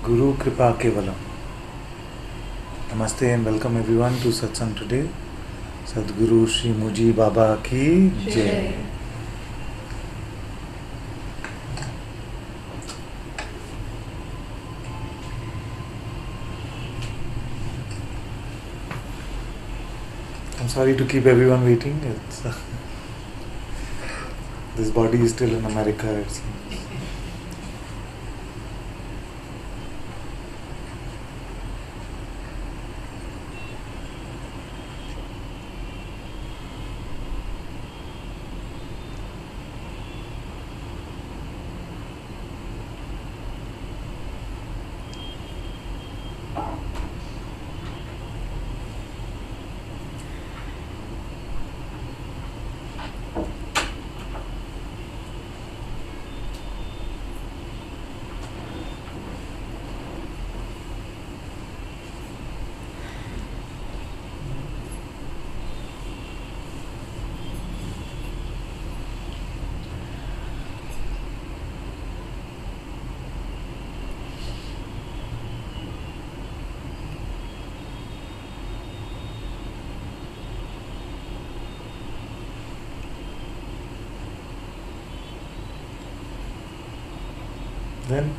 Guru Kripa Kevalam. Namaste and welcome everyone to Satsang today. Sadhguru Shri Muji Baba ki Jai. I'm sorry to keep everyone waiting. This body is still in America. Then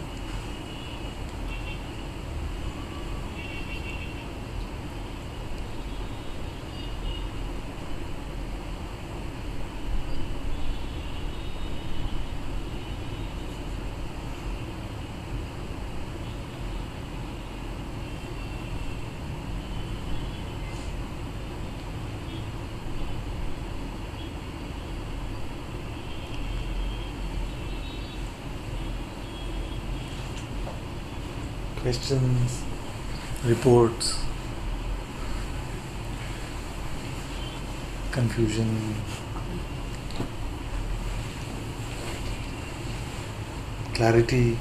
questions, reports, confusion, clarity.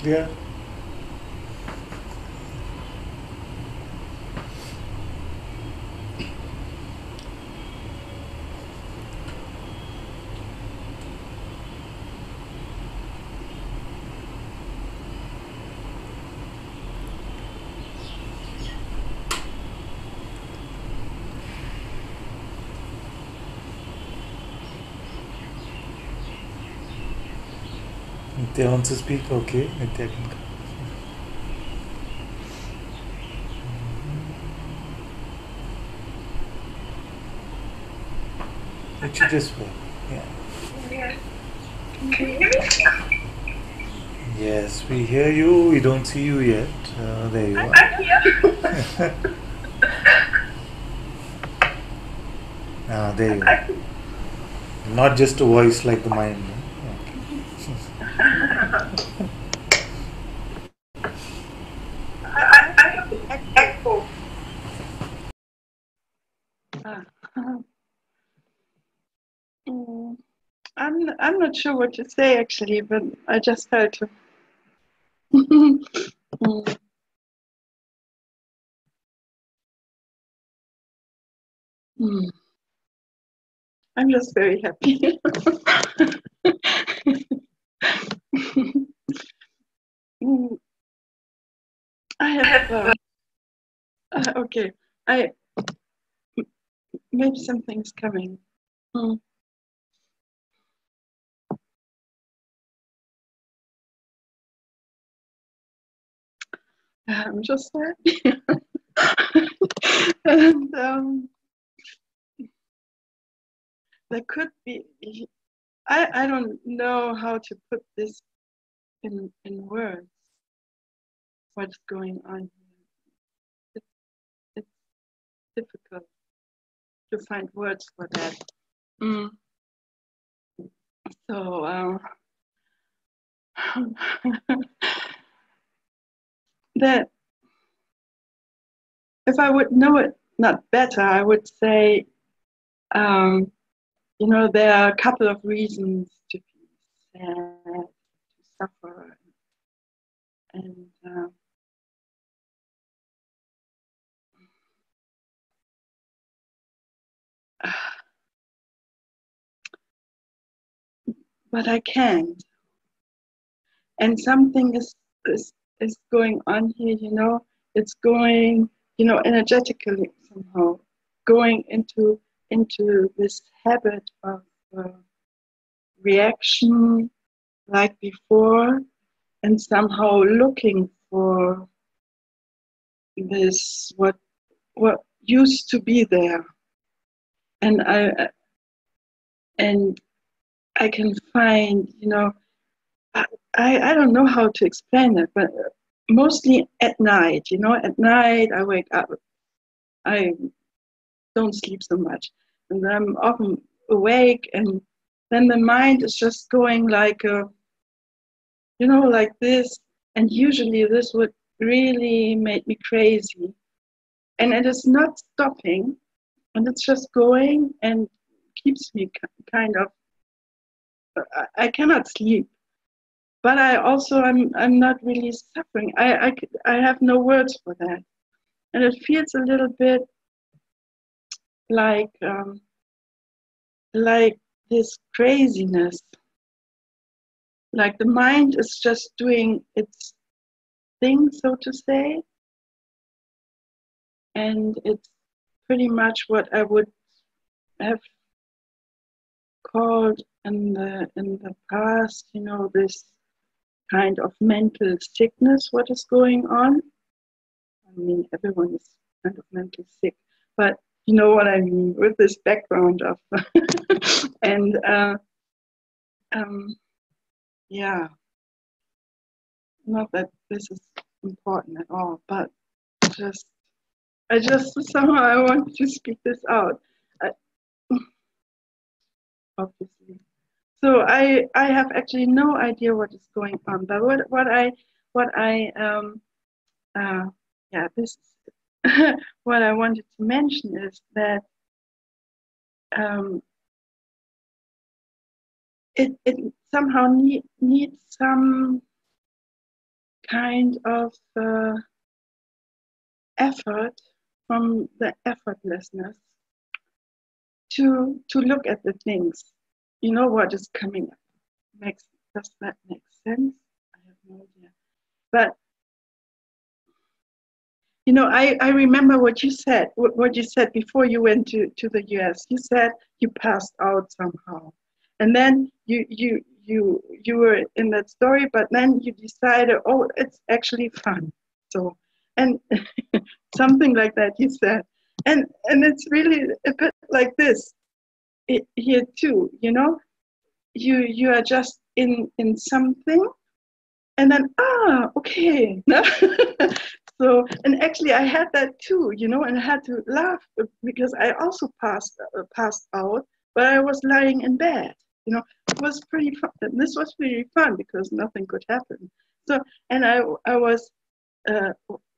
Clear? Nitya wants to speak? Okay, Nitya can come. It should just work. Yeah. Yes, we hear you. We don't see you yet. There you are. There you are. Not just a voice like the mind. Echo. I'm not sure what to say actually, but I just felt to. I'm just very happy. I have okay. Maybe something's coming. I'm just happy. And there could be, I don't know how to put this in words, what's going on here. It's difficult to find words for that. So that if I would know it not better, I would say, you know, there are a couple of reasons to be sad, to suffer, and but I can't. And something is going on here, you know. It's going, you know, energetically somehow, going into this habit of reaction like before, and somehow looking for this what used to be there, and I can find, you know, I don't know how to explain it, but mostly at night, you know, at night I wake up, I don't sleep so much, and I'm often awake, and then the mind is just going like a, you know, like this, and usually this would really make me crazy, and it is not stopping, and it's just going and keeps me kind of, I cannot sleep, but I also I'm not really suffering. I have no words for that, and it feels a little bit like this craziness, like the mind is just doing its thing, so to say, and it's pretty much what I would have called in the past, you know, this kind of mental sickness. What is going on? I mean, everyone is kind of mentally sick, but you know what I mean, with this background of and yeah, not that this is important at all, but just I just somehow I want to speak this out, I, obviously. So I have actually no idea what is going on, but what I yeah, this what I wanted to mention is that it somehow needs some kind of effort from the effortlessness to look at the things. You know what is coming up. Does that make sense? I have no idea. But you know, I remember what you said. What you said before you went to the US. You said you passed out somehow, and then you were in that story, but then you decided, oh, it's actually fun. So, and something like that you said, and it's really a bit like this here too. You know, you are just in something, and then okay. So, and actually I had that too, you know, and I had to laugh because I also passed out, but I was lying in bed, you know. It was pretty fun. This was pretty fun because nothing could happen. So, and I was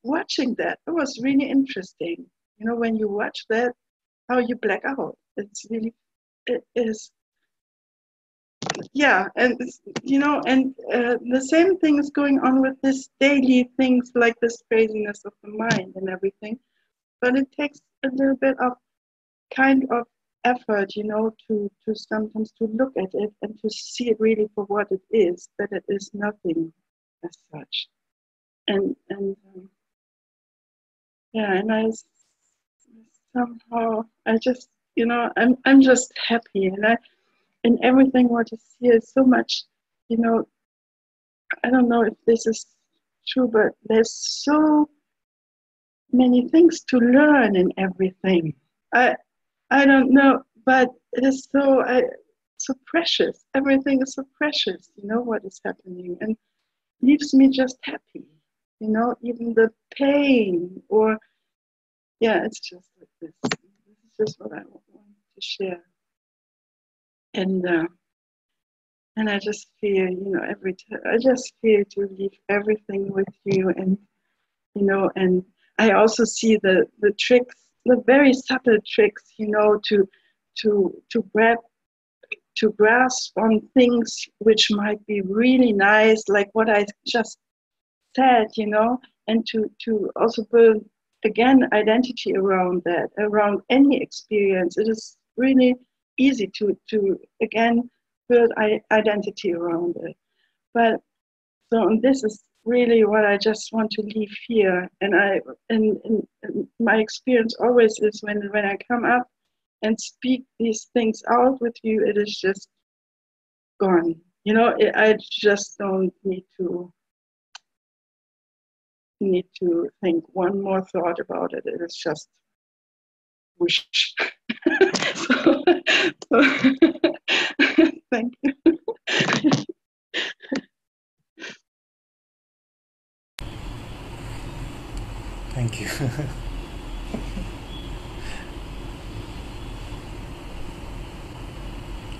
watching that. It was really interesting, you know, when you watch that, how you black out. It's really, it is, yeah. And you know, and the same thing is going on with this daily things, like this craziness of the mind and everything, but it takes a little bit of kind of effort, you know, to sometimes to look at it and to see it really for what it is, that it is nothing as such. And yeah, and I somehow I just, you know, I'm just happy, and everything what is here is so much, you know. I don't know if this is true, but there's so many things to learn in everything. I don't know, but it is so precious. Everything is so precious, what is happening, and leaves me just happy. Even the pain, or it's just like this. This is just what I want to share, and I just feel, every time I just feel to leave everything with you, and and I also see the tricks, the very subtle tricks, to grab, to grasp on things which might be really nice, like what I just said, and to also build again identity around that, around any experience. It is really easy to again build identity around it. But so this is really what I just want to leave here. And my experience always is when I come up and speak these things out with you, it is just gone. I just don't need to think one more thought about it. It is just whoosh. so, thank you. Thank you.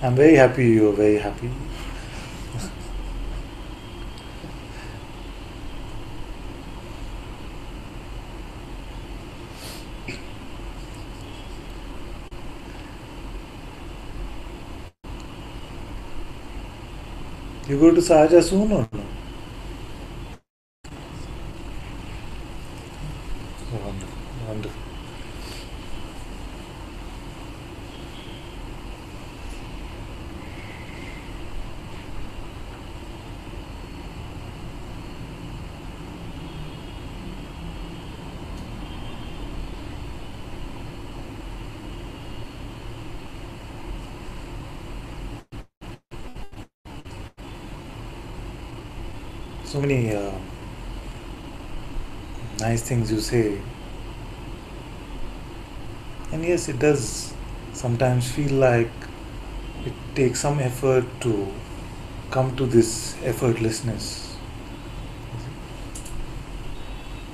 I'm very happy you're very happy. You go to Sahaja soon or no? Wonderful, wonderful. So many nice things you say. And yes, it does sometimes feel like it takes some effort to come to this effortlessness.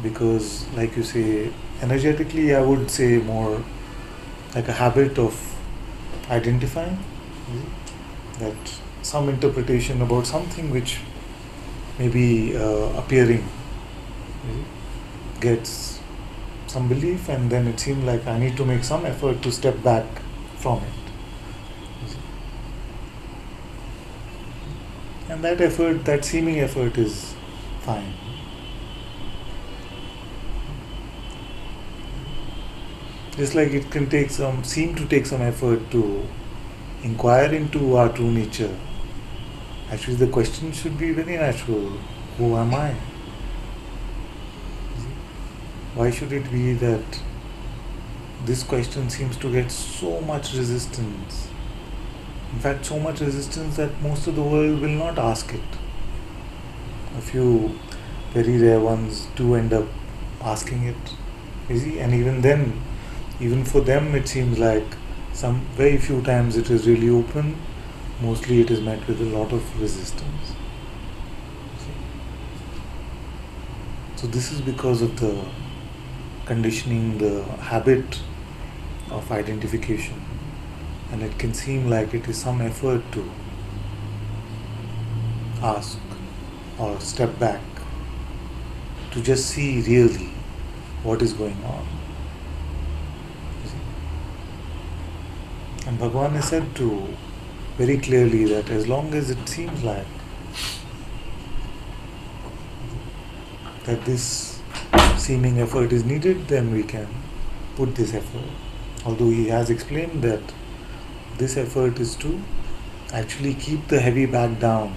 Because, like you say, energetically, I would say more like a habit of identifying, that some interpretation about something which may be appearing gets some belief, and then it seemed like I need to make some effort to step back from it. And that effort, that seeming effort, is fine. Just like it can seem to take some effort to inquire into our true nature. Actually, the question should be very natural. Who am I? Why should it be that this question seems to get so much resistance? In fact, so much resistance that most of the world will not ask it. A few very rare ones do end up asking it. And even then, even for them, it seems like some very few times it is really open. Mostly it is met with a lot of resistance. So this is because of the conditioning, the habit of identification, and it can seem like it is some effort to ask or step back to just see really what is going on. And Bhagavan has said to very clearly that as long as it seems like that this seeming effort is needed, then we can put this effort. Although he has explained that this effort is to actually keep the heavy bag down.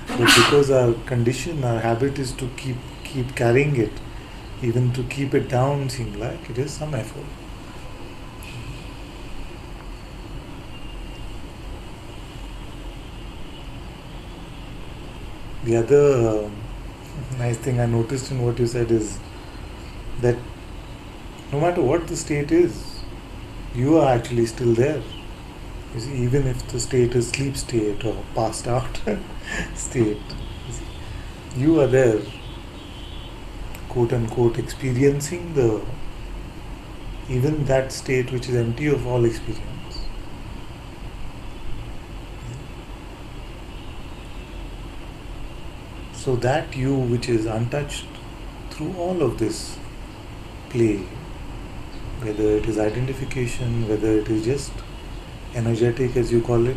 But because our condition, our habit is to keep carrying it, even to keep it down seems like it is some effort. The other nice thing I noticed in what you said is that no matter what the state is, you are actually still there. You see, even if the state is sleep state or passed out state, you are there, quote unquote, experiencing the even that state which is empty of all experience. So that you which is untouched through all of this play, whether it is identification, whether it is just energetic as you call it,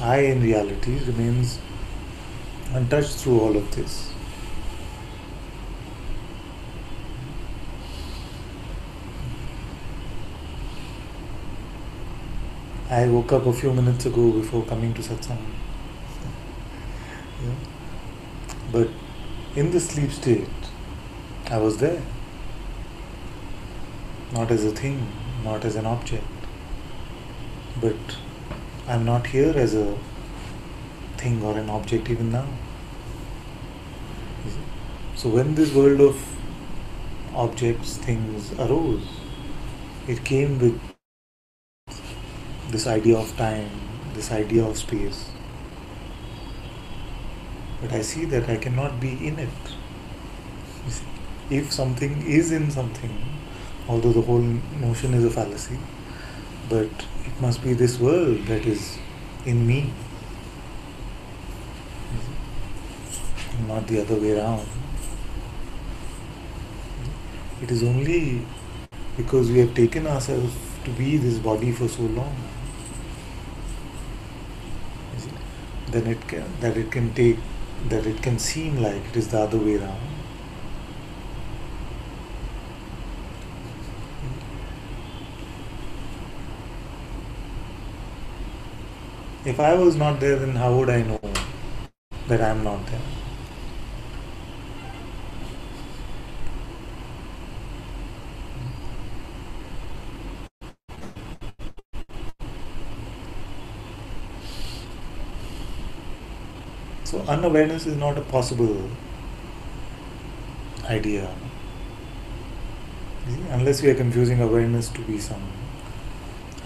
I in reality remains untouched through all of this. I woke up a few minutes ago before coming to Satsang. Yeah. But in the sleep state, I was there. Not as a thing, not as an object. But I'm not here as a thing or an object even now. So when this world of objects, things arose, it came with this idea of time, this idea of space. But I see that I cannot be in it. You see, if something is in something, although the whole notion is a fallacy, but it must be this world that is in me, not the other way around. It is only because we have taken ourselves to be this body for so long, then it can seem like it is the other way around. If I was not there, then how would I know that I am not there? So unawareness is not a possible idea. Unless we are confusing awareness to be some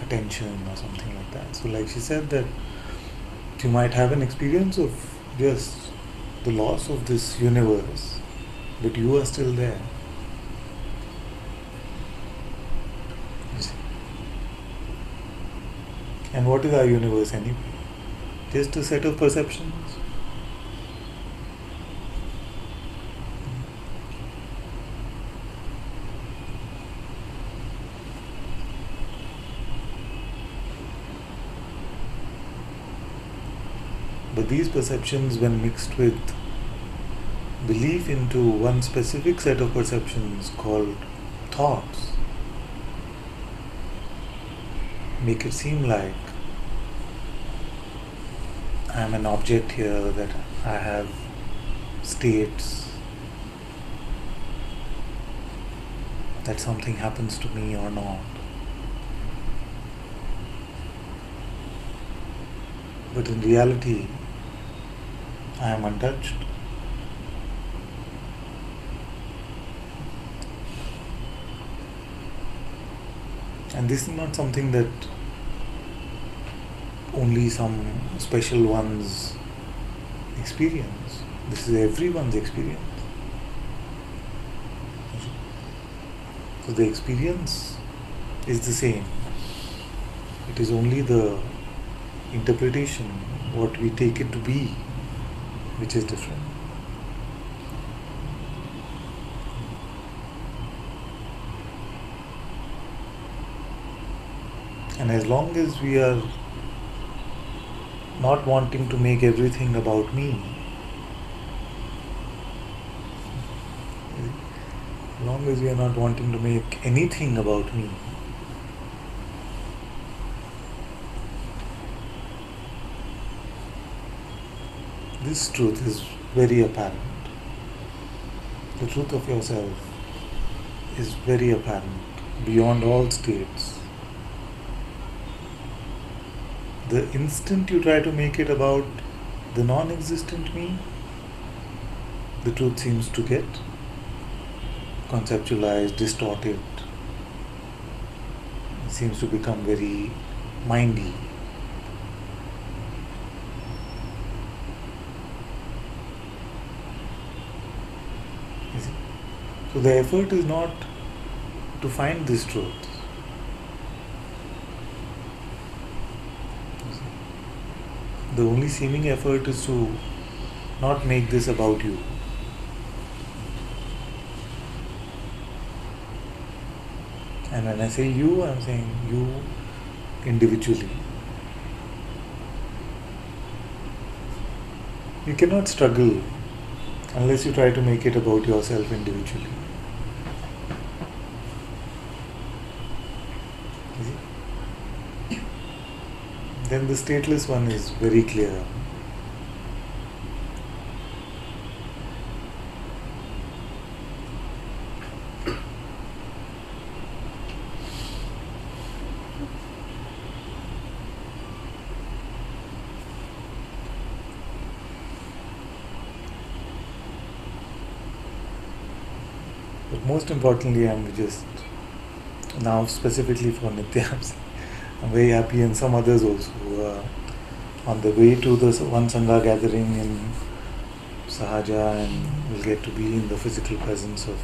attention or something like that. So like she said that you might have an experience of just the loss of this universe, but you are still there. And what is our universe anyway? Just a set of perceptions. But these perceptions, when mixed with belief into one specific set of perceptions called thoughts, make it seem like I am an object here, that I have states, that something happens to me or not. But in reality, I am untouched. And this is not something that only some special ones experience. This is everyone's experience. So the experience is the same. It is only the interpretation, what we take it to be, which is different. And as long as we are not wanting to make everything about me, as long as we are not wanting to make anything about me, this truth is very apparent. The truth of yourself is very apparent beyond all states. the instant you try to make it about the non-existent me, the truth seems to get conceptualized, distorted. It seems to become very mindy. You see? So the effort is not to find this truth. The only seeming effort is to not make this about you. And when I say you, I'm saying you individually. You cannot struggle unless you try to make it about yourself individually. You see? Then the stateless one is very clear. But most importantly, I'm just now specifically for Nitya, I'm very happy, and some others also who are on the way to the one Sangha gathering in Sahaja and will get to be in the physical presence of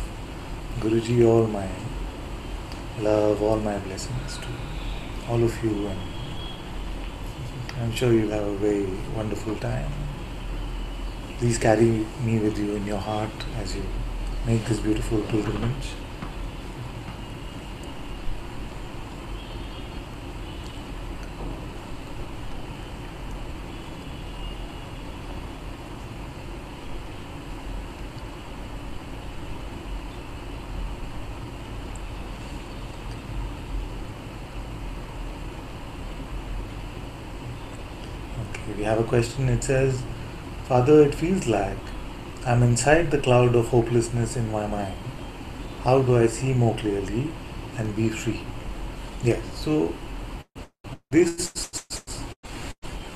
Guruji. All my love, all my blessings to all of you, and I'm sure you'll have a very wonderful time. Please carry me with you in your heart as you make this beautiful pilgrimage. Okay, we have a question. It says, Father, it feels like I'm inside the cloud of hopelessness in my mind. How do I see more clearly and be free? Yes, so this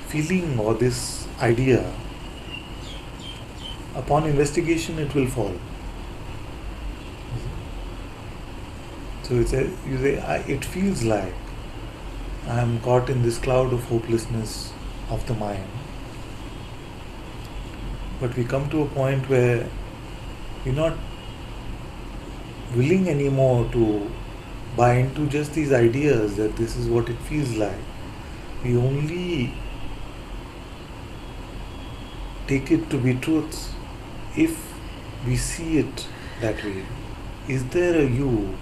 feeling or this idea, upon investigation, it will fall. So you say, it feels like I am caught in this cloud of hopelessness of the mind. But we come to a point where we're not willing anymore to buy into just these ideas that this is what it feels like. We only take it to be truth if we see it that way. Is there a you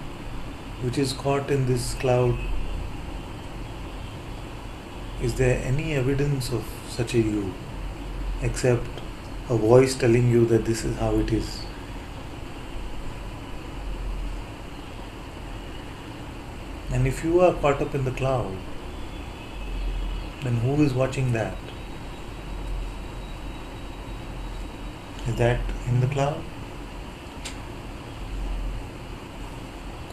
which is caught in this cloud? Is there any evidence of such a you except a voice telling you that this is how it is? And if you are caught up in the cloud, then who is watching that? Is that in the cloud?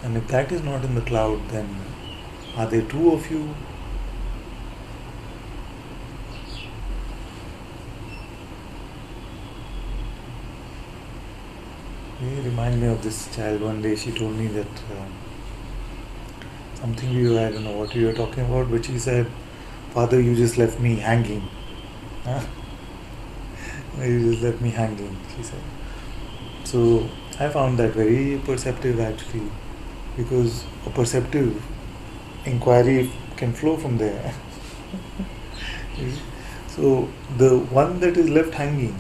And if that is not in the cloud, then are there two of you? You remind me of this child. One day she told me that something I don't know what you were talking about, but she said, Father, you just left me hanging. Huh? You just left me hanging, she said. So I found that very perceptive actually, because a perceptive inquiry can flow from there. So the one that is left hanging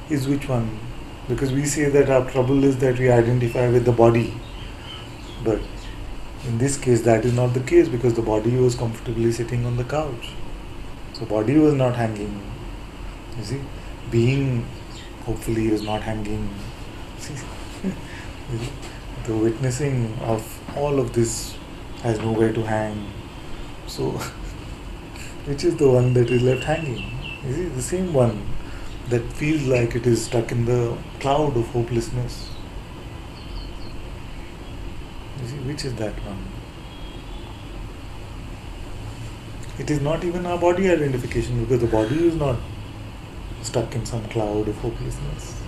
is which one? Because we say that our trouble is that we identify with the body. But in this case, that is not the case, because the body was comfortably sitting on the couch. So body was not hanging. You see, being hopefully was not hanging. The witnessing of all of this has nowhere to hang. So, which is the one that is left hanging? Is it the same one that feels like it is stuck in the cloud of hopelessness? You see, which is that one? It is not even our body identification, because the body is not stuck in some cloud of hopelessness.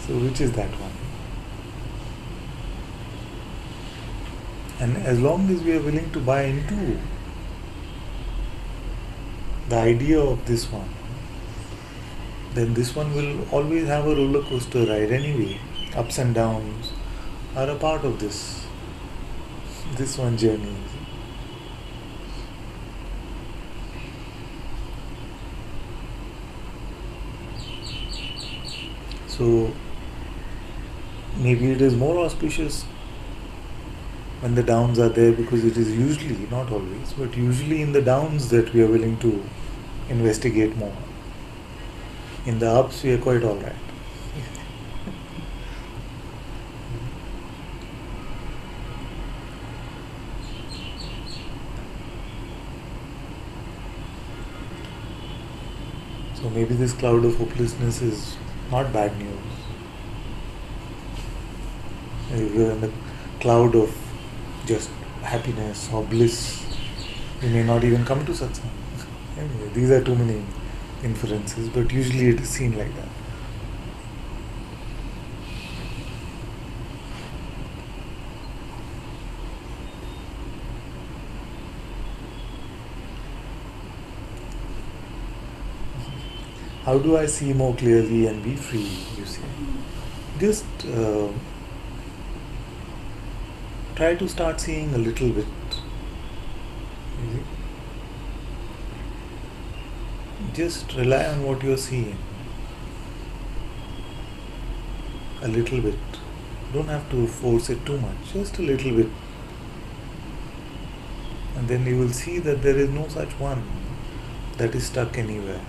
So which is that one? And as long as we are willing to buy into the idea of this one, then this one will always have a roller coaster ride anyway. Ups and downs are a part of this one journey. So maybe it is more auspicious when the downs are there, because it is usually, not always, but usually in the downs that we are willing to investigate more. In the ups, we are quite alright. So maybe this cloud of hopelessness is not bad news. If you're in the cloud of just happiness or bliss, you may not even come to satsang. Anyway, these are too many inferences, but usually it is seen like that. How do I see more clearly and be free, you see? Just try to start seeing a little bit. You see? Just rely on what you're seeing. A little bit. Don't have to force it too much, just a little bit. And then you will see that there is no such one that is stuck anywhere.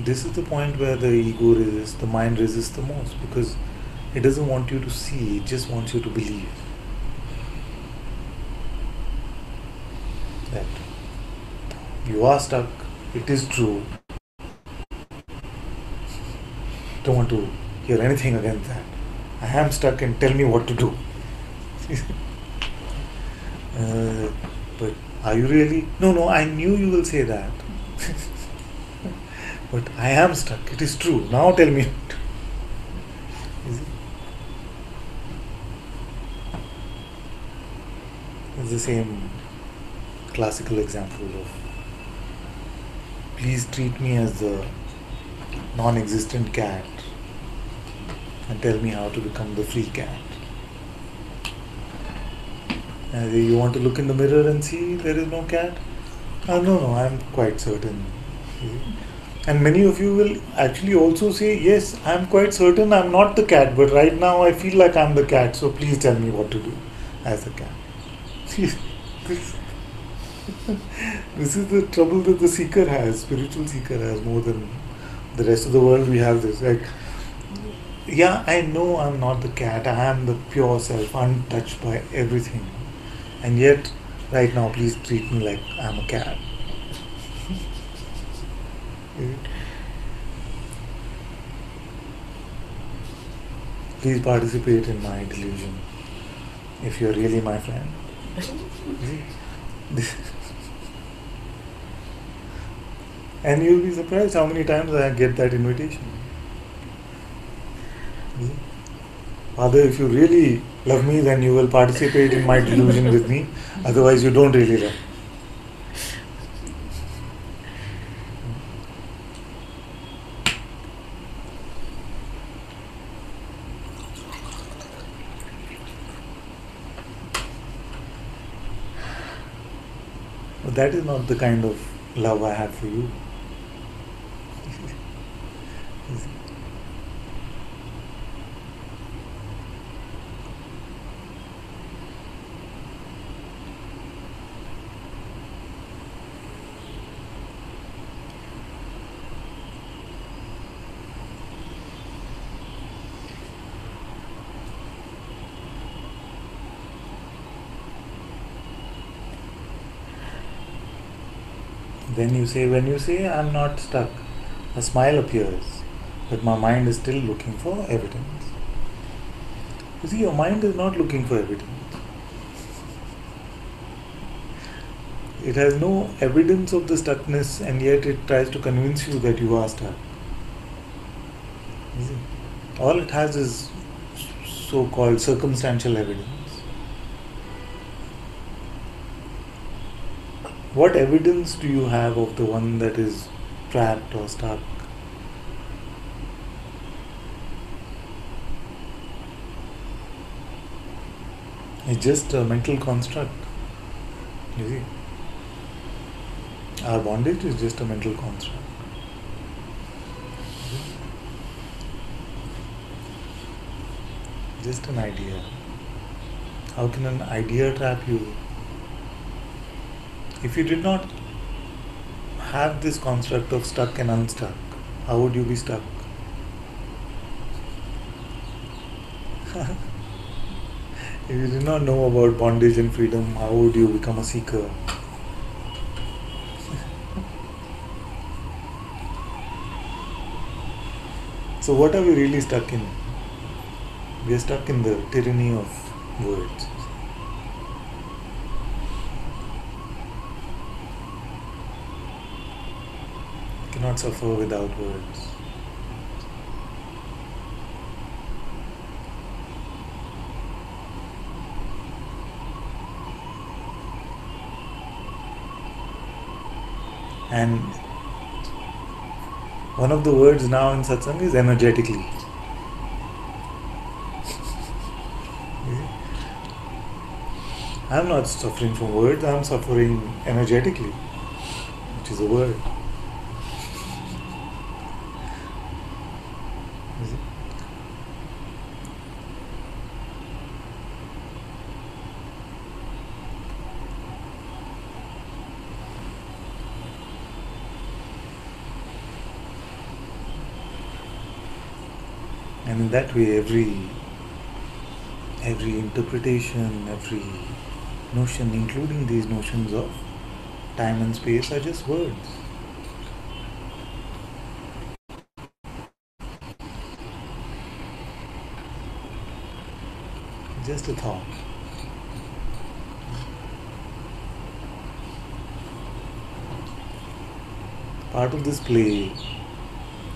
This is the point where the ego resists, the mind resists the most, because it doesn't want you to see, it just wants you to believe that you are stuck, it is true. Don't want to hear anything against that. I am stuck and tell me what to do. But are you really? No, I knew you will say that. But I am stuck, it is true. Now tell me. Is it? It's the same classical example of, please treat me as the non-existent cat and tell me how to become the free cat. And you want to look in the mirror and see there is no cat? No, I am quite certain. And many of you will actually also say, yes, I am quite certain I am not the cat, but right now I feel like I am the cat, so please tell me what to do as a cat. This is the trouble that the seeker has, spiritual seeker has, more than the rest of the world. We have this, like, yeah, I know I'm not the cat, I am the pure self, untouched by everything. And yet, right now, please treat me like I'm a cat. Please participate in my delusion if you're really my friend. And you'll be surprised how many times I get that invitation. Father, if you really love me, then you will participate in my delusion with me. Otherwise, you don't really love me. But that is not the kind of love I have for you. Then you say, when you say I'm not stuck, a smile appears, but my mind is still looking for evidence. You see, your mind is not looking for evidence. It has no evidence of the stuckness, and yet it tries to convince you that you are stuck. You see? All it has is so-called circumstantial evidence. What evidence do you have of the one that is trapped or stuck? It's just a mental construct. You see? Our bondage is just a mental construct. Just an idea. How can an idea trap you? If you did not have this construct of stuck and unstuck, how would you be stuck? If you did not know about bondage and freedom, how would you become a seeker? So what are we really stuck in? We are stuck in the tyranny of words. You cannot suffer without words. And one of the words now in Satsang is energetically. I am not suffering from words, I am suffering energetically, which is a word. Is it? And in that way, every interpretation, every notion, including these notions of time and space, are just words. Just a thought. Part of this play,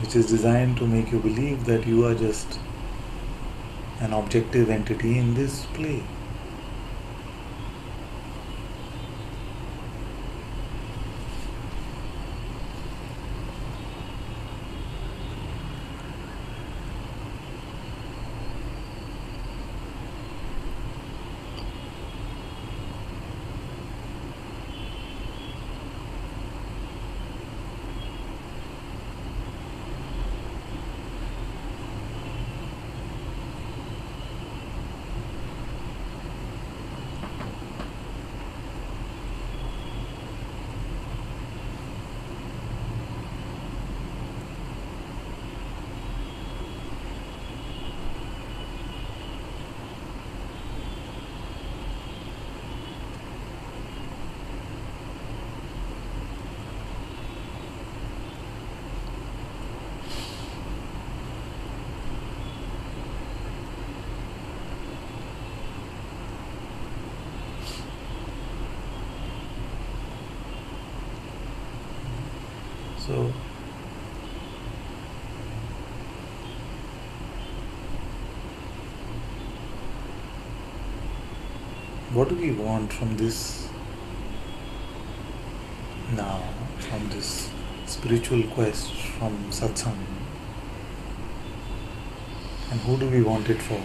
which is designed to make you believe that you are just an objective entity in this play. So, what do we want from this now, from this spiritual quest, from Satsang? And who do we want it for?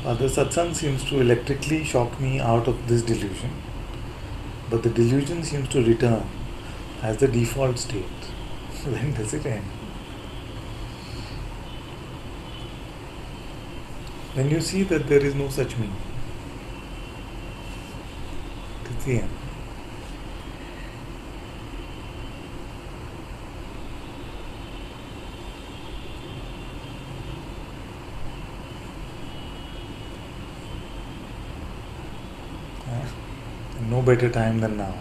The satsang seems to electrically shock me out of this delusion. but the delusion seems to return as the default state. When does it end? When you see that there is no such me, it's the end. No better time than now.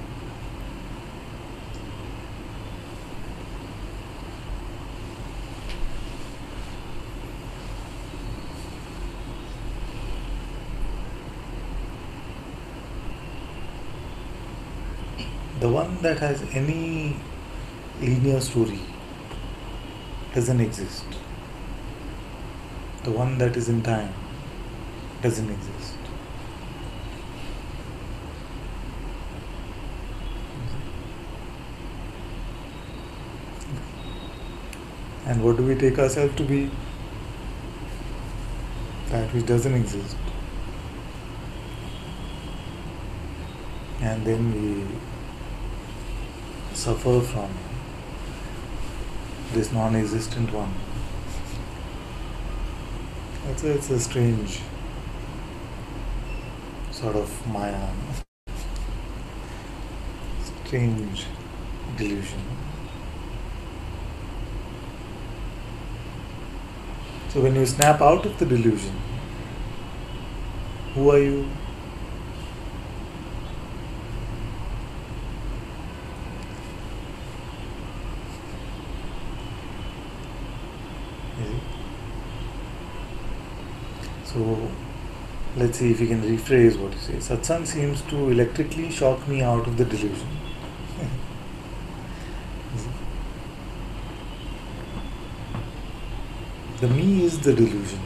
The one that has any linear story doesn't exist. The one that is in time doesn't exist. And what do we take ourselves to be? That which doesn't exist. And then we suffer from this non-existent one. It's a strange sort of maya, strange delusion. So when you snap out of the delusion, who are you? So let's see if we can rephrase what you say. Satsang seems to electrically shock me out of the delusion. The me is the delusion.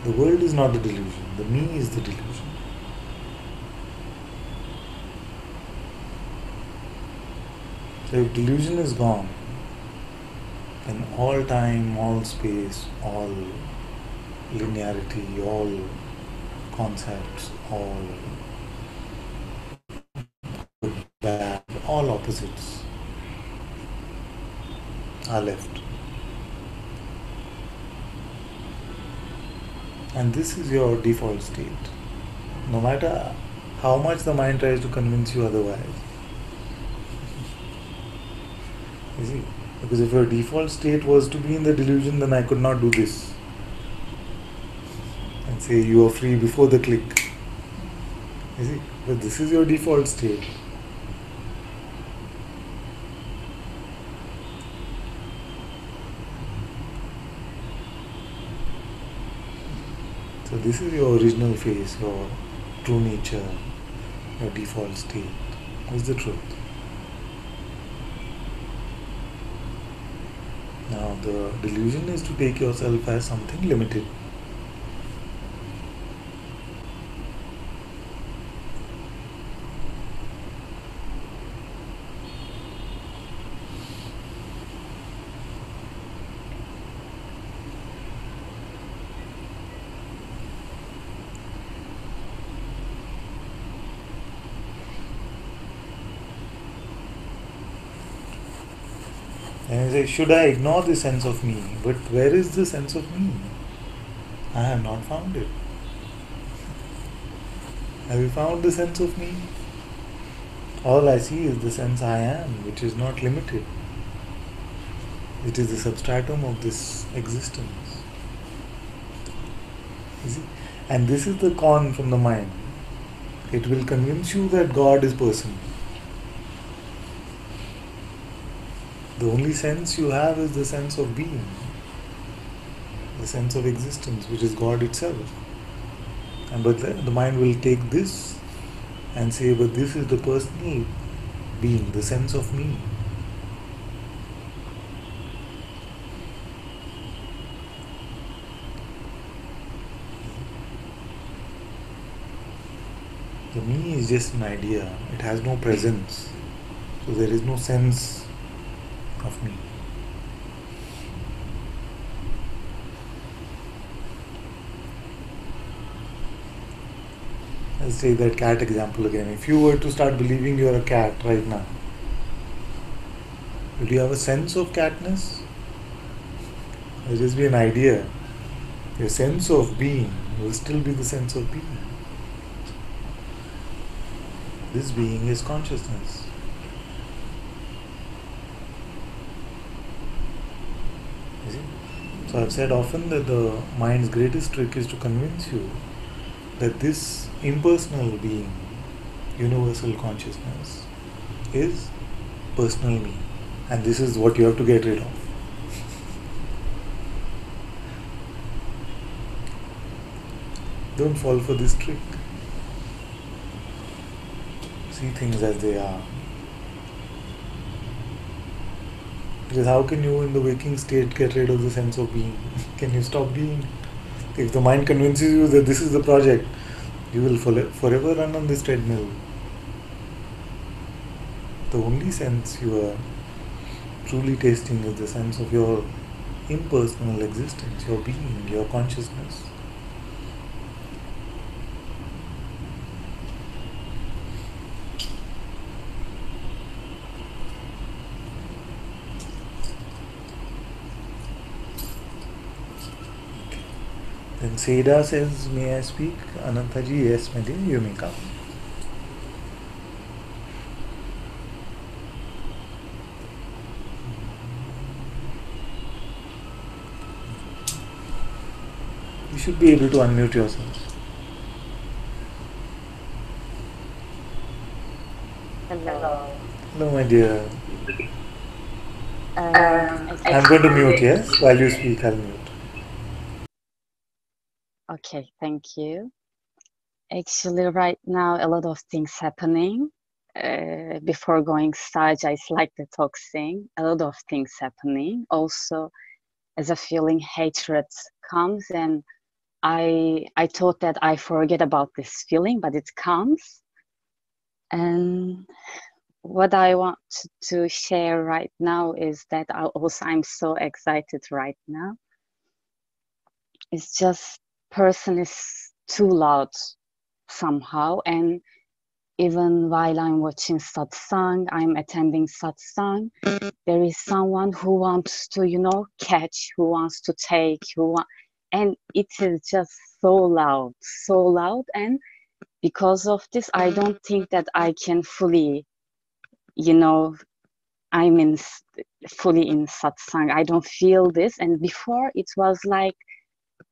The world is not the delusion. The me is the delusion. So if delusion is gone, then all time, all space, all linearity, all concepts, all good, bad, all opposites are left. And this is your default state. No matter how much the mind tries to convince you otherwise. You see? Because if your default state was to be in the delusion, then I could not do this. And say you are free before the click. You see? But this is your default state. So this is your original face, your true nature, your default state. Is the truth. Now the delusion is to take yourself as something limited. And you say, should I ignore the sense of me? But where is the sense of me? I have not found it. Have you found the sense of me? All I see is the sense I am, which is not limited. It is the substratum of this existence. You see? And this is the con from the mind. It will convince you that God is person. The only sense you have is the sense of being, the sense of existence, which is God itself. And but the mind will take this and say, but this is the personal being, the sense of me. The me is just an idea. It has no presence. So there is no sense of me. Let's take that cat example again. If you were to start believing you're a cat right now, would you have a sense of catness? Will just be an idea. Your sense of being will still be the sense of being. This being is consciousness. You see? So I've said often that the mind's greatest trick is to convince you that this impersonal being, universal consciousness, is personal me. And this is what you have to get rid of. Don't fall for this trick. See things as they are. Because how can you in the waking state get rid of the sense of being? Can you stop being? If the mind convinces you that this is the project, you will forever run on this treadmill. The only sense you are truly tasting is the sense of your impersonal existence, your being, your consciousness. Then Seda says, may I speak? Anantaji, yes, my dear, you may come. You should be able to unmute yourself. Hello. Hello, my dear. I'm going to mute, yes? While you speak, I'll mute. Okay, thank you. Actually, right now, a lot of things happening. Before going Saja, it's like detoxing. A lot of things happening. Also, as a feeling, hatred comes, and I thought that I forget about this feeling, but it comes. And what I want to share right now is that I'm so excited right now. It's just person is too loud somehow, and even while I'm watching satsang, I'm attending satsang, there is someone who wants to catch, who wants to take, and it is just so loud, and because of this I don't think that I can fully I'm fully in satsang. I don't feel this, and before it was like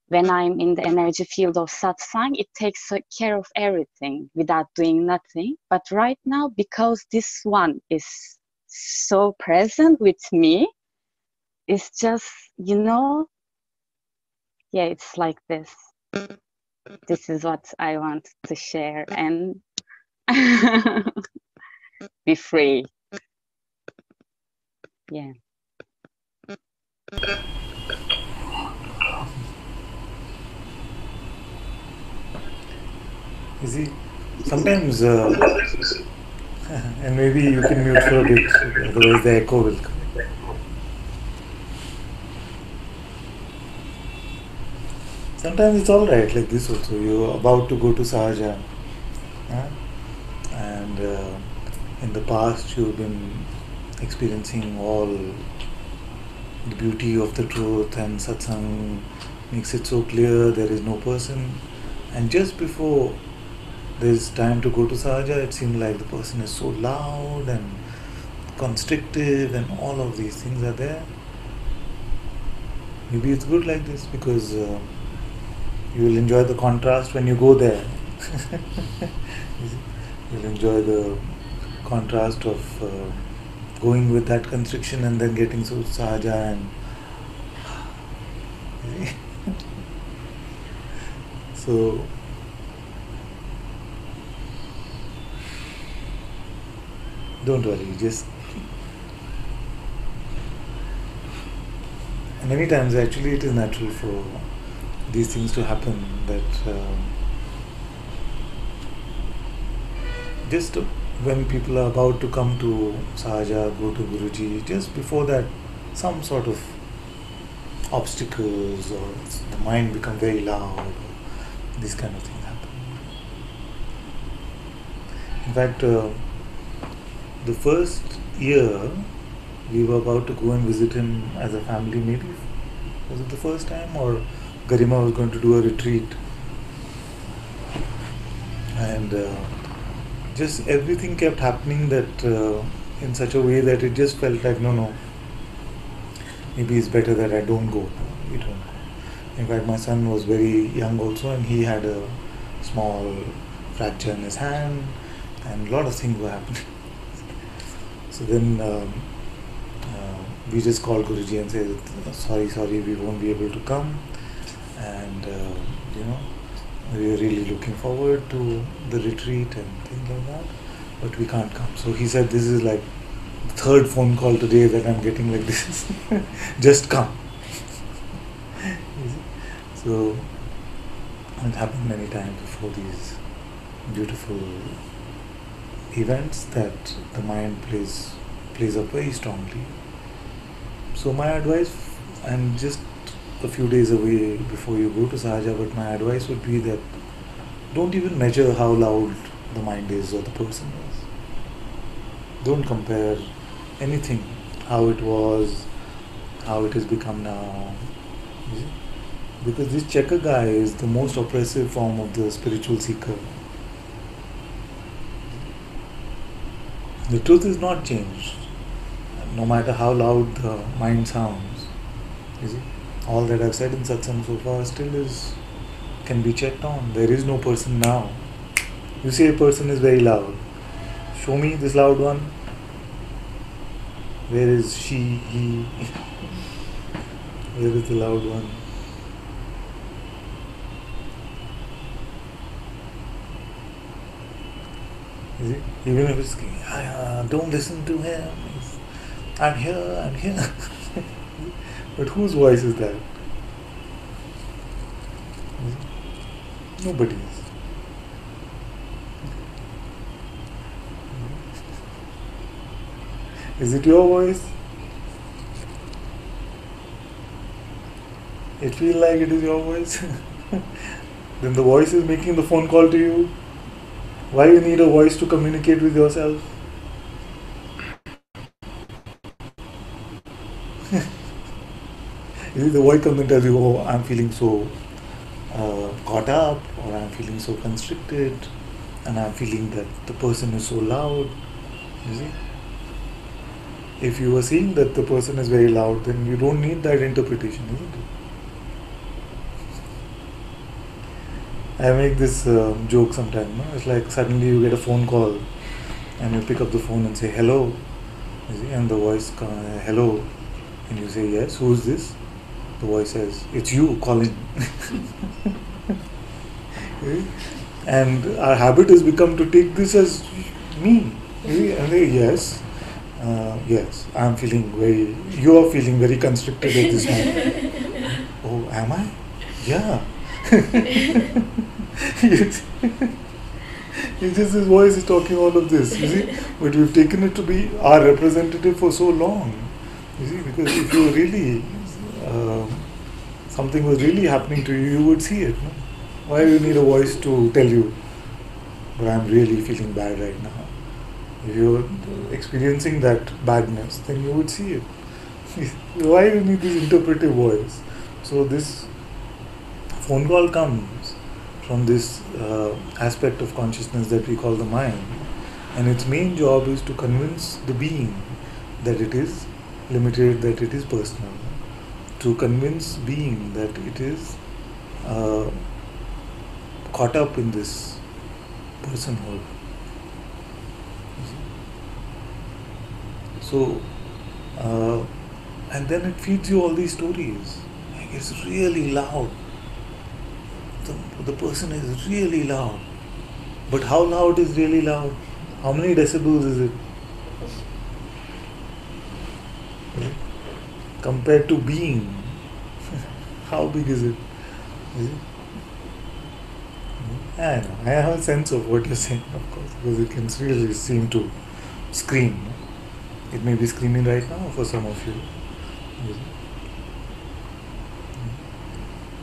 when I'm in the energy field of satsang, it takes care of everything without doing nothing. But right now, because this one is so present with me, it's just, it's like this. This is what I want to share and be free. Yeah. You see, sometimes, and maybe you can mute for a bit, otherwise the echo will come. Sometimes it's alright, like this also. You're about to go to Sahaja, and in the past you've been experiencing all the beauty of the truth, and satsang makes it so clear there is no person. And just before there's time to go to Sahaja, it seems like the person is so loud and constrictive, and all of these things are there. Maybe it's good like this because you will enjoy the contrast when you go there. You'll enjoy the contrast of going with that constriction and then getting so Sahaja and so don't worry, just many times actually it is natural for these things to happen, that just when people are about to come to Sahaja, go to Guruji, just before that some sort of obstacles or the mind become very loud, these kind of things happen. In fact, the first year we were about to go and visit him as a family, maybe was it the first time, or Garima was going to do a retreat, and just everything kept happening that in such a way that it just felt like no, maybe it's better that I don't go. We don't go. In fact, my son was very young also, and he had a small fracture in his hand, and a lot of things were happening. So then we just called Guruji and said, sorry, we won't be able to come, and we are really looking forward to the retreat and things like that, but we can't come. So he said, this is like the third phone call today that I'm getting like this. Just come. So it happened many times before these beautiful events that the mind plays up very strongly. So my advice, and just a few days away before you go to Sahaja, but my advice would be that don't even measure how loud the mind is or the person is. Don't compare anything, how it was, how it has become now. Because this checker guy is the most oppressive form of the spiritual seeker. The truth is not changed, no matter how loud the mind sounds. All that I've said in Satsang so far still can be checked on. There is no person now. You say a person is very loud. Show me this loud one. Where is she, he? Where is the loud one? Even if it's, don't listen to him. I'm here. But whose voice is that? Nobody's. Is it your voice? It feels like it is your voice. Then the voice is making the phone call to you. Why you need a voice to communicate with yourself? The voice comes and tells you, oh, I'm feeling so caught up, or I'm feeling so constricted, and I'm feeling that the person is so loud. You see? If you are seeing that the person is very loud, then you don't need that interpretation, isn't it? I make this joke sometimes. No? It's like suddenly you get a phone call and you pick up the phone and say hello, you see? And the voice comes, hello, and you say yes, who's this? The voice says, it's you calling. And our habit has become to take this as me. And say, yes, I'm feeling you are feeling very constricted at this moment. Oh, am I? Yeah. It's just his voice is talking all of this, you see. But we've taken it to be our representative for so long, you see, because if you really something was really happening to you, you would see it. No? Why do you need a voice to tell you, but I'm really feeling bad right now? If you're experiencing that badness, then you would see it. Why do you need this interpretive voice? So this phone call comes from this aspect of consciousness that we call the mind, and its main job is to convince the being that it is limited, that it is personal, to convince being that it is caught up in this personhood. So, and then it feeds you all these stories. Like, it's really loud. The person is really loud. But how loud is really loud? How many decibels is it? Compared to being, how big is it? Is it? I know. I have a sense of what you're saying, of course, because it can really seem to scream. It may be screaming right now for some of you.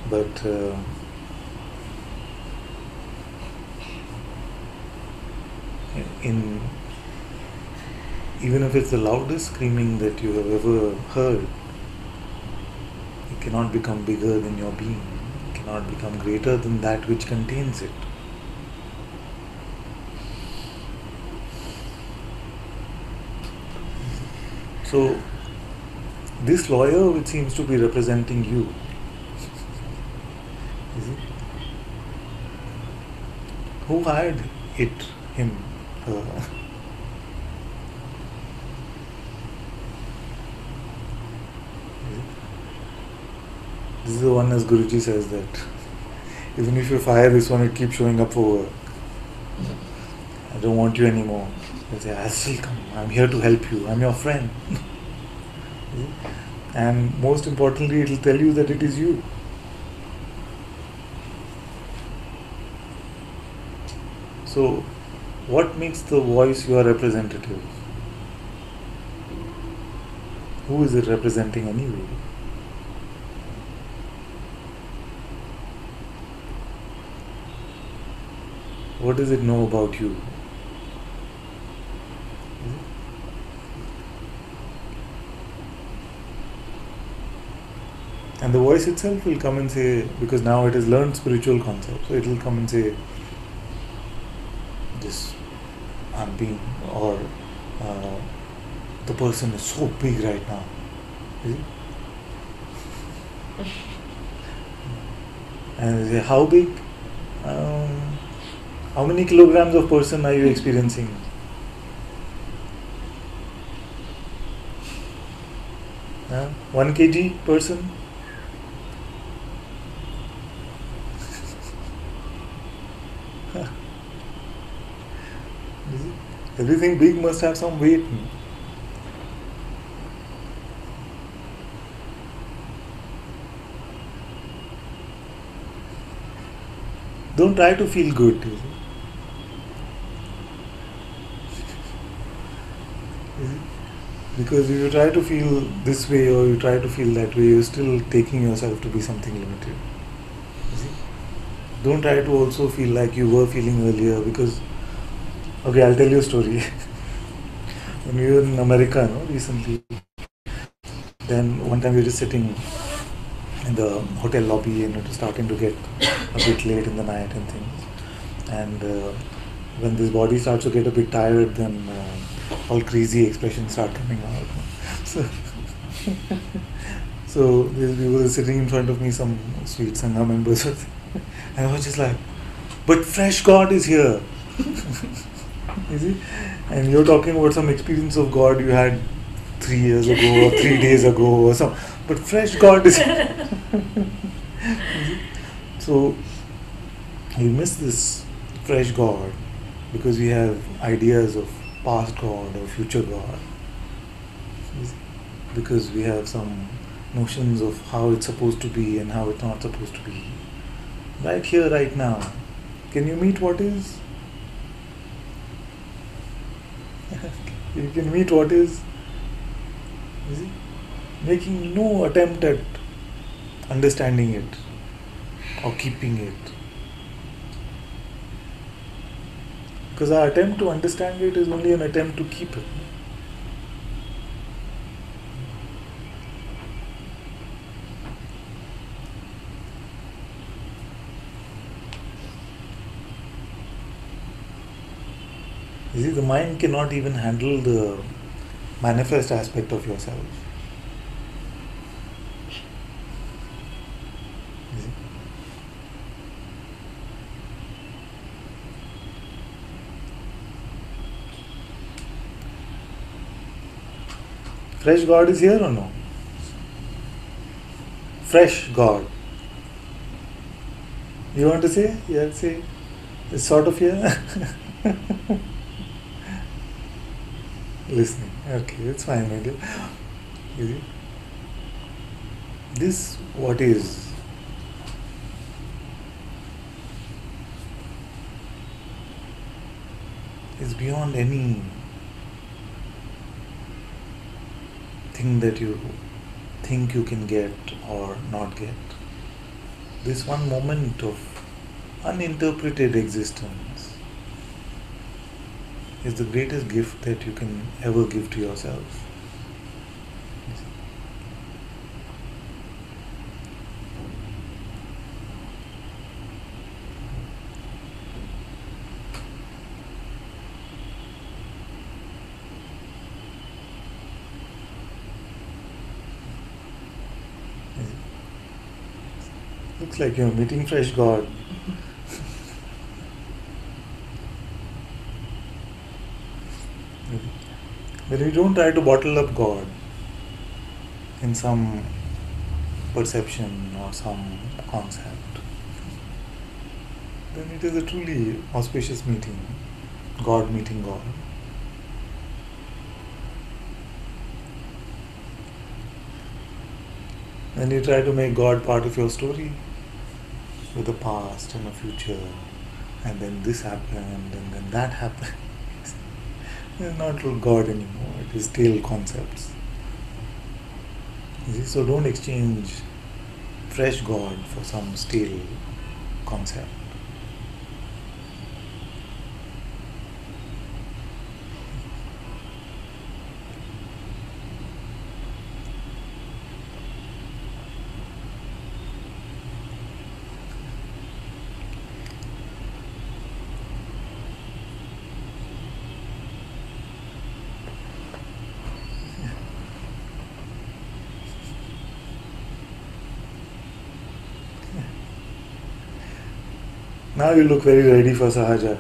But in even if it's the loudest screaming that you have ever heard, it cannot become bigger than your being. It cannot become greater than that which contains it. So, this lawyer which seems to be representing you, is it? Who hired it, him, her? This is the one, as Guruji says, that even if you fire this one, it keeps showing up for work. I don't want you anymore. I say, I'll still come. I'm here to help you. I'm your friend. And most importantly, it will tell you that it is you. So, what makes the voice your representative? Who is it representing anyway? What does it know about you? And the voice itself will come and say, because now it has learned spiritual concepts, so it will come and say, this I'm being, or the person is so big right now. Is it? And they say, how big? How many kilograms of person are you experiencing? Huh? 1 kg person? Everything big must have some weight. Don't try to feel good. Because if you try to feel this way or you try to feel that way, you're still taking yourself to be something limited. Don't try to also feel like you were feeling earlier, because, okay, I'll tell you a story. When we were in America, recently, then one time we were just sitting in the hotel lobby and it was starting to get a bit late in the night and things. And when this body starts to get a bit tired, then all crazy expressions start coming out. So these people were sitting in front of me, some sweet Sangha members, and I was just like, but fresh God is here. You see? And you're talking about some experience of God you had 3 years ago or 3 days ago or something. But fresh God is here. So we miss this fresh God because we have ideas of past God or future God. Because we have some notions of how it's supposed to be and how it's not supposed to be. Right here, right now. Can you meet what is? You can meet what is. Making no attempt at understanding it or keeping it. Because our attempt to understand it is only an attempt to keep it. You see, the mind cannot even handle the manifest aspect of yourself. You see? Fresh God is here or no? Fresh God. You want to say? Yeah, say. It's sort of here. Listening. Okay, it's fine, my dear. You see? This what is beyond any thing that you think you can get or not get. This one moment of uninterpreted existence is the greatest gift that you can ever give to yourself. Looks like you're meeting fresh God. But you don't try to bottle up God in some perception or some concept. Then it is a truly auspicious meeting, God meeting God. Then you try to make God part of your story, with a past and a future, and then this happened and then that happened. It's not real God anymore, it is stale concepts. You see? So don't exchange fresh God for some stale concept. Now you look very ready for Sahaja.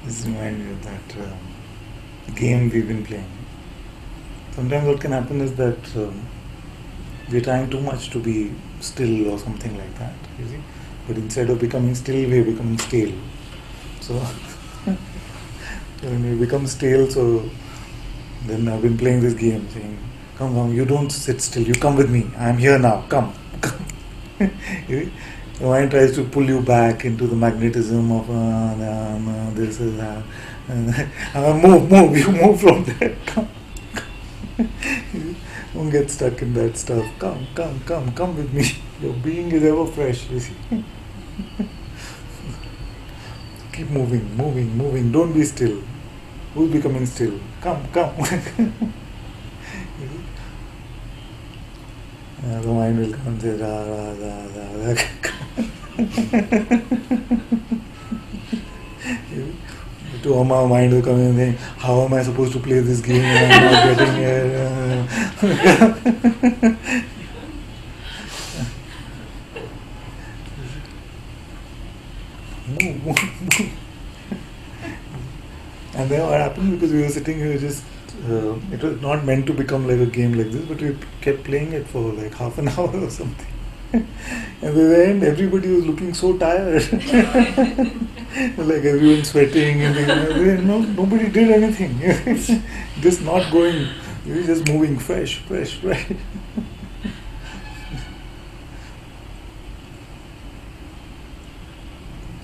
This reminds me of that game we've been playing. Sometimes what can happen is that we're trying too much to be still or something like that, you see. But instead of becoming still, we're becoming stale. So when we become stale, so then I've been playing this game saying, come, you don't sit still, you come with me, I'm here now, come. You see? The mind tries to pull you back into the magnetism of this is that. Move, you move from there. Come. Don't get stuck in that stuff. Come with me. Your being is ever fresh, you see. Keep moving. Don't be still. Who's becoming still? Come. The mind will come and say, ra. To our mind will come and say, how am I supposed to play this game and I'm not getting it? Move. And then what happened, because we were sitting here just, it was not meant to become like a game like this, but we kept playing it for like half an hour or something. And at the end, everybody was looking so tired. Like everyone sweating, and nobody did anything. Just not going, just moving fresh.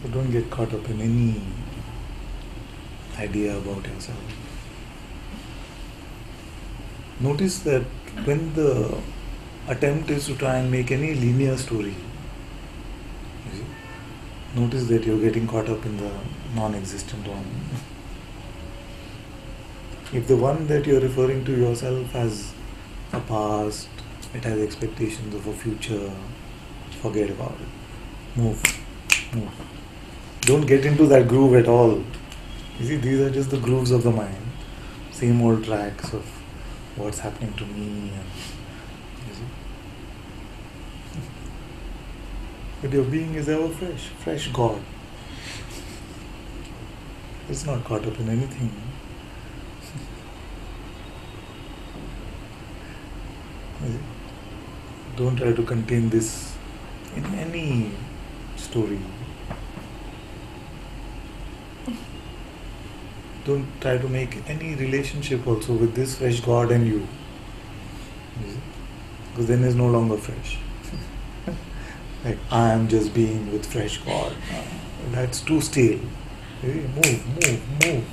So don't get caught up in any idea about yourself. Notice that when the attempt is to try and make any linear story, you see, notice that you're getting caught up in the non-existent one. If the one that you're referring to yourself has a past, it has expectations of a future, forget about it. Move. Don't get into that groove at all. You see, these are just the grooves of the mind. Same old tracks of what's happening to me. You see? But your being is ever fresh God. It's not caught up in anything. You see? Don't try to contain this in any story. Don't try to make any relationship also with this fresh God and you. Because then it's no longer fresh. Like, I am just being with fresh God. That's too stale. Move.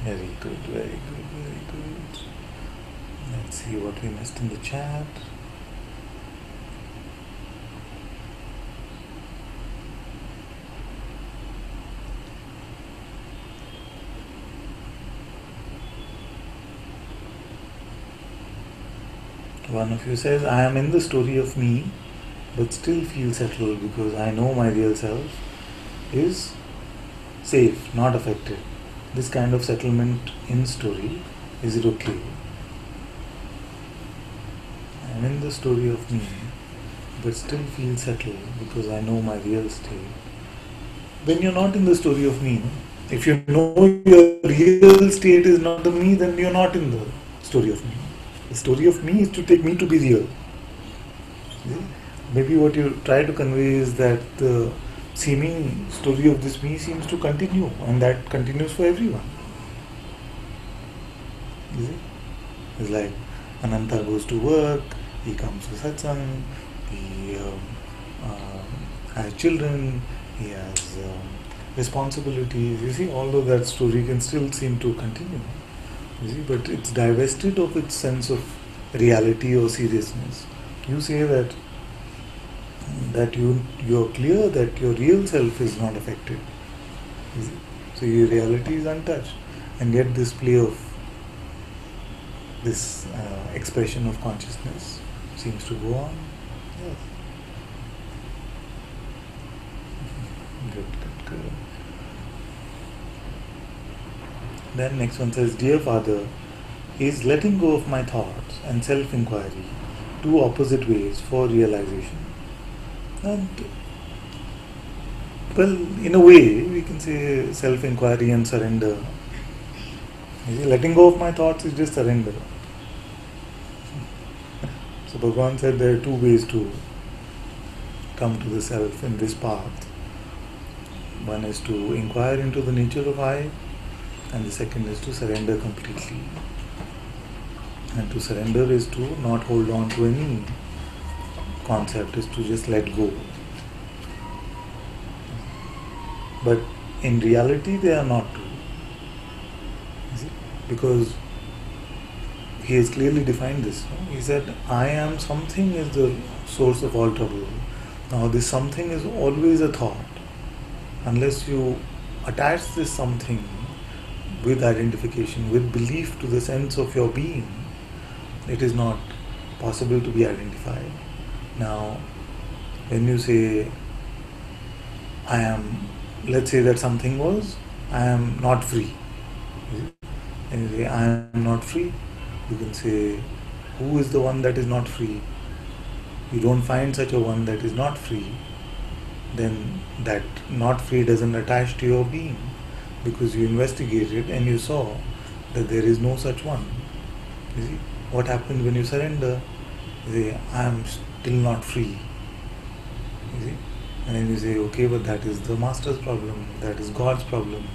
Very good. Let's see what we missed in the chat. One of you says, I am in the story of me, but still feel settled because I know my real self is safe, not affected. This kind of settlement in story, is it okay? I am in the story of me, but still feel settled because I know my real state. Then you're not in the story of me. No? If you know your real state is not the me, then you're not in the story of me. The story of me is to take me to be real. See? Maybe what you try to convey is that the seeming story of this me seems to continue, and that continues for everyone. You see? It's like Ananta goes to work, he comes to Satsang, he has children, he has responsibilities. You see, although that story can still seem to continue. You see, but it's divested of its sense of reality or seriousness. You say that you're clear that your real self is not affected. You see? So your reality is untouched, and yet this play of this expression of consciousness seems to go on. Yes. Good. Then next one says, Dear Father, is letting go of my thoughts and self-inquiry two opposite ways for realization? And well, in a way, we can say self-inquiry and surrender. You see, letting go of my thoughts is just surrender. So Bhagavan said there are two ways to come to the self in this path. One is to inquire into the nature of I, and the second is to surrender completely. And to surrender is to not hold on to any concept, is to just let go. But in reality they are not two. Because he has clearly defined this. He said, I am something is the source of all trouble. Now this something is always a thought. Unless you attach this something with identification, with belief to the sense of your being, it is not possible to be identified. Now, when you say, I am, let's say that something was, I am not free. And you say, I am not free. You can say, who is the one that is not free? you don't find such a one that is not free, then that not free doesn't attach to your being, because you investigated and you saw that there is no such one. You see, what happens when you surrender? You say, I am still not free. You see? And then you say, okay, but that is the master's problem, that is God's problem,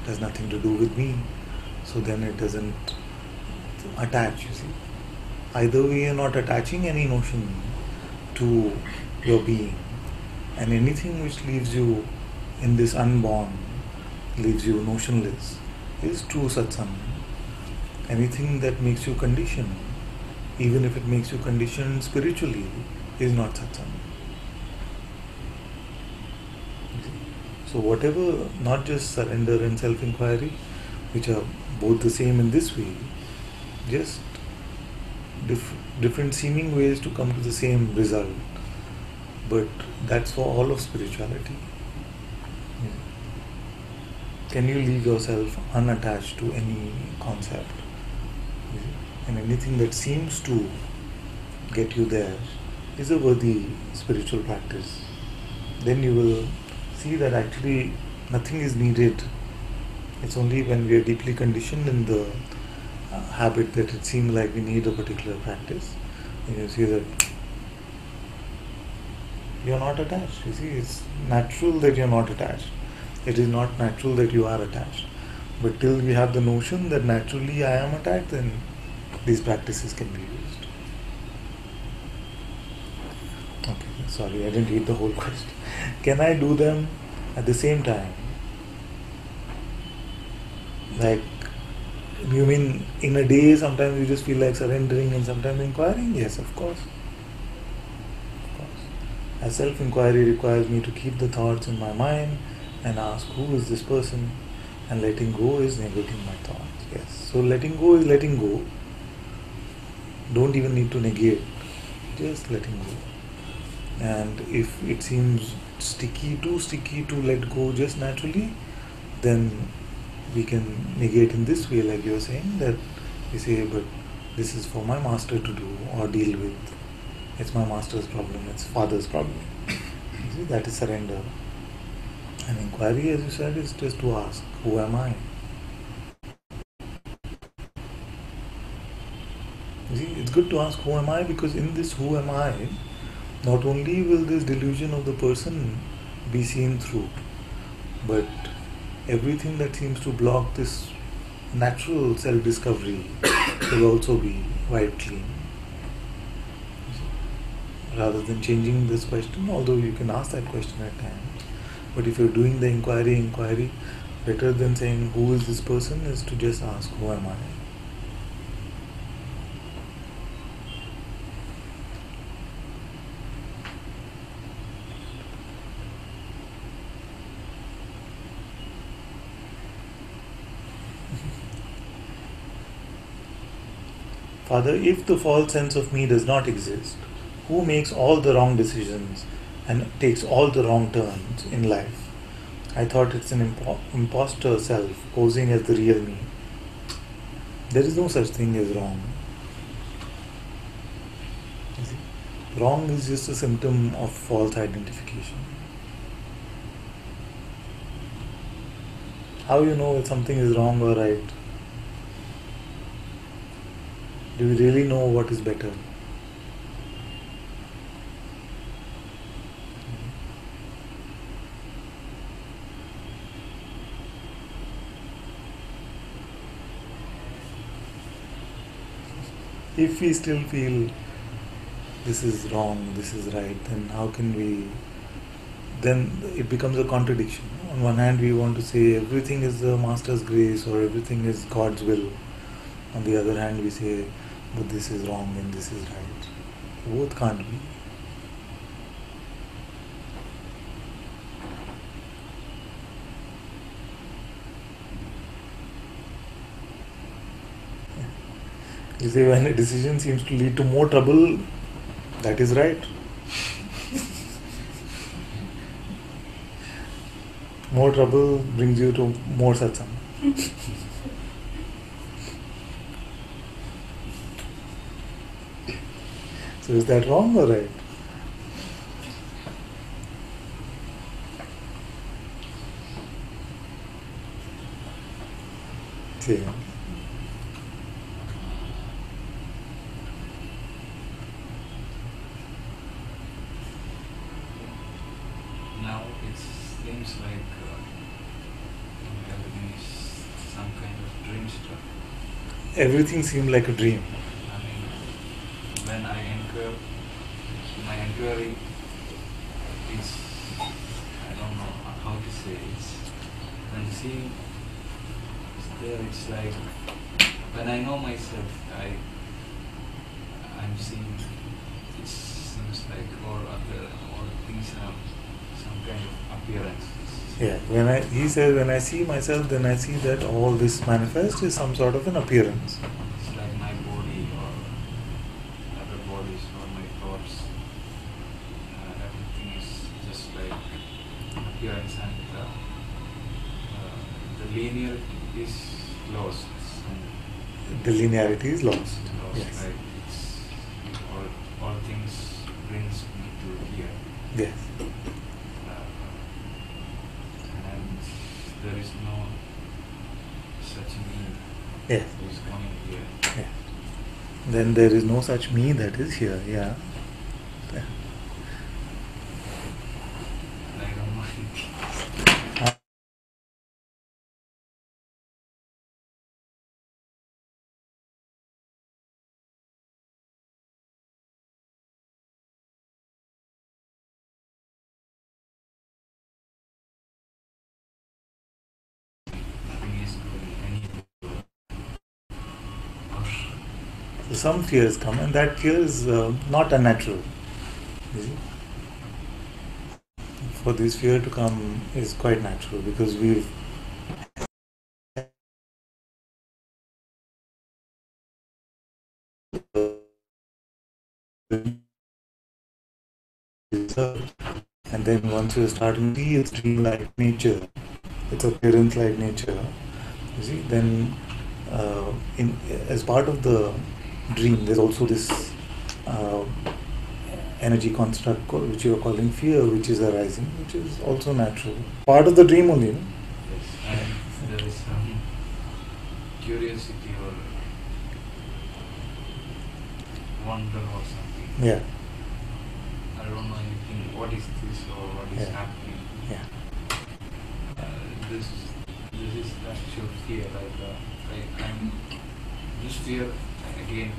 it has nothing to do with me. So then it doesn't attach, you see. Either way, you're not attaching any notion to your being, and anything which leaves you in this unborn, leaves you notionless, is true satsang. Anything that makes you conditioned, even if it makes you conditioned spiritually, is not satsang. So whatever, not just surrender and self-inquiry, which are both the same in this way, just different seeming ways to come to the same result. But that's for all of spirituality. Can you leave yourself unattached to any concept? And anything that seems to get you there is a worthy spiritual practice. Then you will see that actually nothing is needed. It's only when we are deeply conditioned in the habit that it seems like we need a particular practice, and you see that you are not attached. You see, it's natural that you are not attached. It is not natural that you are attached. But till we have the notion that naturally I am attached, then these practices can be used. Okay, sorry, I didn't read the whole question. Can I do them at the same time? Like, you mean in a day sometimes you just feel like surrendering and sometimes inquiring? Yes, of course. Of course. As self-inquiry requires me to keep the thoughts in my mind and ask, who is this person? And letting go is negating my thoughts. Yes. So letting go is letting go. Don't even need to negate. Just letting go. And if it seems too sticky to let go just naturally, then we can negate in this way, like you were saying, that we say, but this is for my master to do or deal with. It's my master's problem, it's father's problem. You see, that is surrender. And inquiry, as you said, is just to ask, who am I? You see, it's good to ask, who am I? Because in this who am I, not only will this delusion of the person be seen through, but everything that seems to block this natural self-discovery will also be wiped clean. Rather than changing this question, although you can ask that question at times, but if you're doing the inquiry, better than saying who is this person is to just ask, who am I? Father, if the false sense of me does not exist, who makes all the wrong decisions and takes all the wrong turns in life? I thought it's an imposter self posing as the real me. There is no such thing as wrong. You see? Wrong is just a symptom of false identification. How you know if something is wrong or right? Do we really know what is better? If we still feel this is wrong, this is right, then how can we? Then it becomes a contradiction. On one hand, we want to say everything is the Master's grace or everything is God's will. On the other hand, we say, but this is wrong and this is right. Both can't be. You say when a decision seems to lead to more trouble, that is right. More trouble brings you to more satsang. So is that wrong or right? Okay. Now it seems like everything is some kind of dream stuff. Everything seemed like a dream. I mean, when I anchor, my inquiry is, I don't know how to say it. When seeing is there, it's like, when I know myself, I'm seeing, it seems like all things have some kind of appearance. Yeah. He says, when I see myself, then I see that all this manifest is some sort of an appearance. It's like my body or other bodies or my thoughts. Everything is just like appearance, and the linear is lost. The linearity is lost. Lost, Yes. right? It's all things brings me to here. Yes. And there is no such me Yes. who is coming here. Yeah. Then there is no such me that is here. Yeah. Yeah. And I don't know anything. Nothing is going anywhere. So some fears come, and that fear is not unnatural. You see? For this fear to come is quite natural because we've and then once you start to see its dream-like nature, its appearance-like nature, you see, then as part of the dream, there's also this uh, energy construct which you are calling fear, which is arising, which is also natural. Part of the dream only, no? Yes, and there is some curiosity or wonder or something. Yeah. I don't know anything. What is this or what is Yeah. happening? Yeah. This is actual fear. I'm this fear again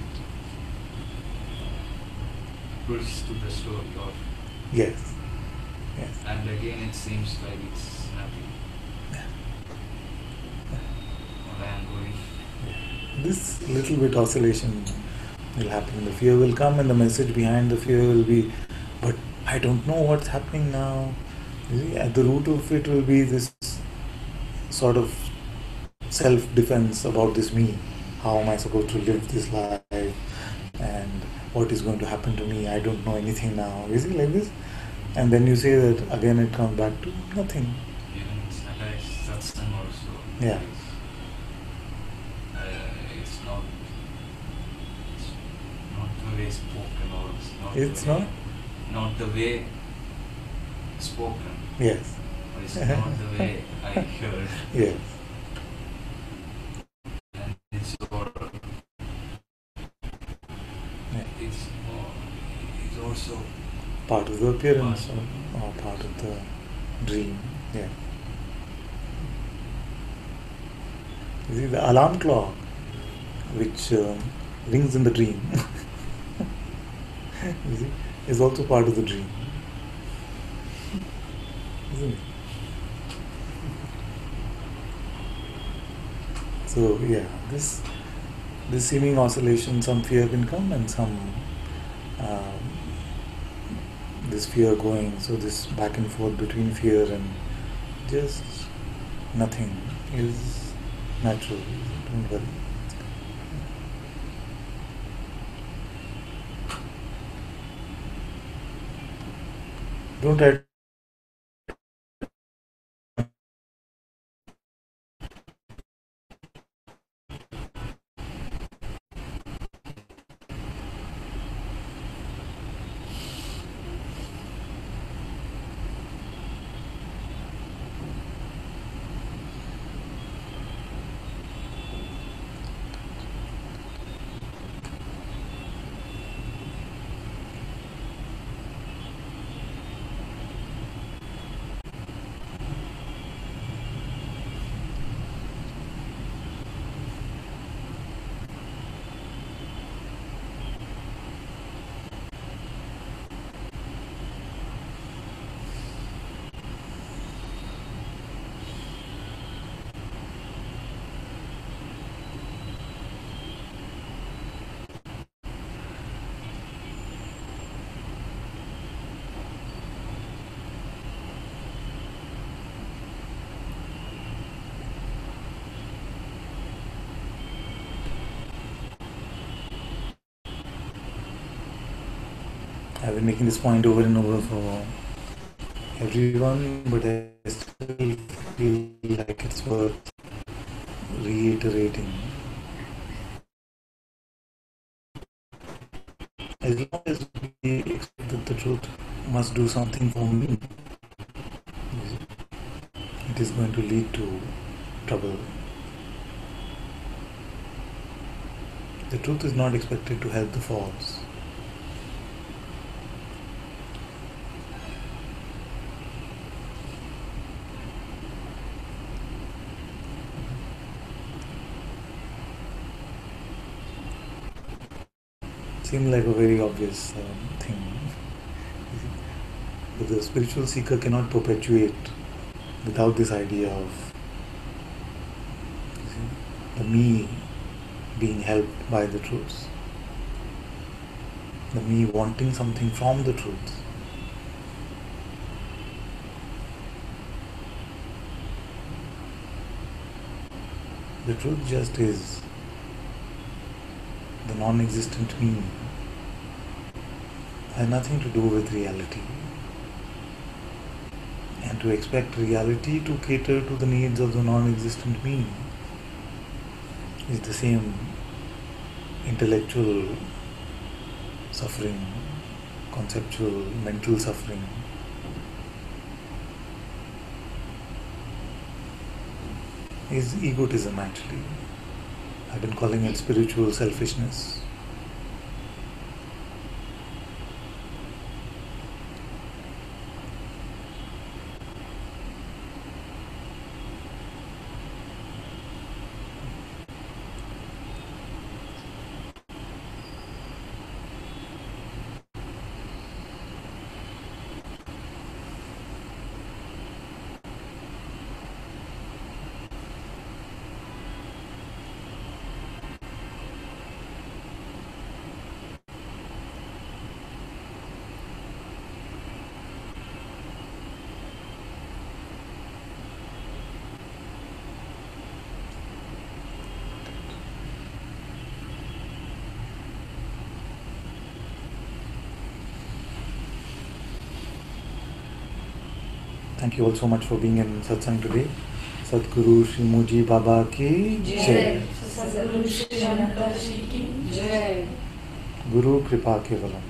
pulls to the story of, Yes. Yes. and again it seems like it's nothing. What I am going. This little bit oscillation will happen. The fear will come, and the message behind the fear will be, but I don't know what's happening now. You see, at the root of it will be this sort of self-defense about this me. How am I supposed to live this life? And what is going to happen to me? I don't know anything now. You see, like this? And then you say that again it comes back to nothing. Even Satsang also. Yeah. It's not the way spoken, or It's the way, not? not the way spoken, Yes. or it's not the way I heard. Yes. And it's also Part of the appearance or part of the dream. Yeah. You see, the alarm clock, which rings in the dream, you see, is also part of the dream. Isn't it? So yeah, this seeming oscillation, some fear can come and some this fear going. So this back and forth between fear and just nothing is natural. Don't worry. Don't try. I've been making this point over and over for everyone, but I still feel like it's worth reiterating. As long as we expect that the truth must do something for me, it is going to lead to trouble. The truth is not expected to help the false. Seems like a very obvious thing, but the spiritual seeker cannot perpetuate without this idea of the me being helped by the truth, the me wanting something from the truth. The truth just is the non-existent me, has nothing to do with reality. And to expect reality to cater to the needs of the non-existent me is the same intellectual suffering, conceptual, mental suffering. Is egotism actually. I've been calling it spiritual selfishness. Thank you all so much for being in Satsang today. Sadguru Shri Muji Baba ki Jai. Sadguru Shri Ananta-Part ki Jai. Guru Kripa Kevalam.